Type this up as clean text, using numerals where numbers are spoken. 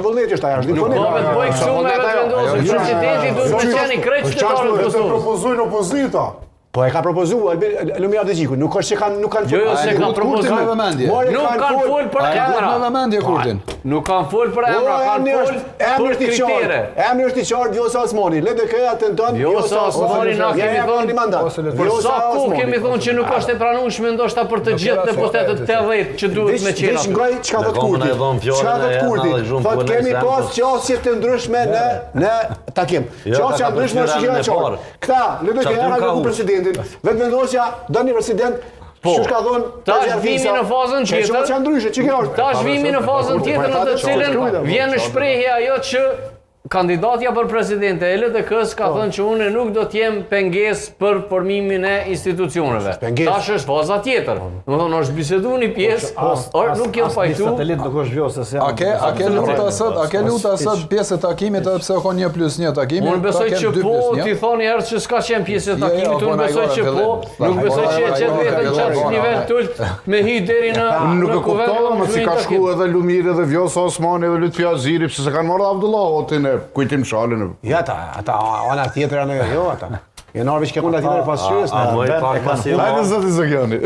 Vullneti është ajo, Nuk ka me të bëjë kështu me vetë vendosur. Presidenti duhet të qenë krejt qytetarët e Kosovës. Propozojnë opozita. Po e ka propozuar Lumir Ardigjiku, nuk është që nuk kanë Jo, se ka propozuar. Nuk kanë fol për emra. Me vëmendje Kurtin. Nuk kanë fol për emra, kanë fol për kritere. Emri është i qartë Vjosa Osmani. LDK-ja tenton Vjosa Osmani na kemi thonë. Për sa kohë kemi thonë që nuk është e pranueshme ndoshta për të gjithë deputetët 80 që duhet me qenë. Veç ngoj çka thot Kurti. Çka thot Kurti? Thot kemi pas qasje të ndryshme në takim. Qasje të ndryshme është gjëra e qartë. Këta LDK-ja na kanë presidentin. Vetë vendosja do një president. Që ka thonë tash vimi në fazën tjetër. Tash vimi në fazën tjetër në të cilën vjen në shprehje ajo që kandidatja për presidente e LDK-s ka thënë që unë nuk do të jem pengesë për formimin e institucioneve. Tash është faza tjetër. Domethënë është biseduar një pjesë, nuk jam fajtu. Satelit nuk është Vjosa se A ke luta sot pjesë e takimit edhe pse ka 1+1 takimi? Unë besoj që po, ti thoni herë që s'ka qenë pjesë e takimit, unë besoj që po, nuk besoj që e qenë vetëm qatë nivel tult me hy deri në Nuk e kuptova, më si ka shku edhe Lumir edhe Vjosa Osmani edhe Lutfi Aziri, pse se kanë marrë Abdullahotin e kujtim shalin. Ja, ata ana tjetër janë jo ata. Janë arë që kanë tjetër pasqyrës. Hajde zoti Zogjani.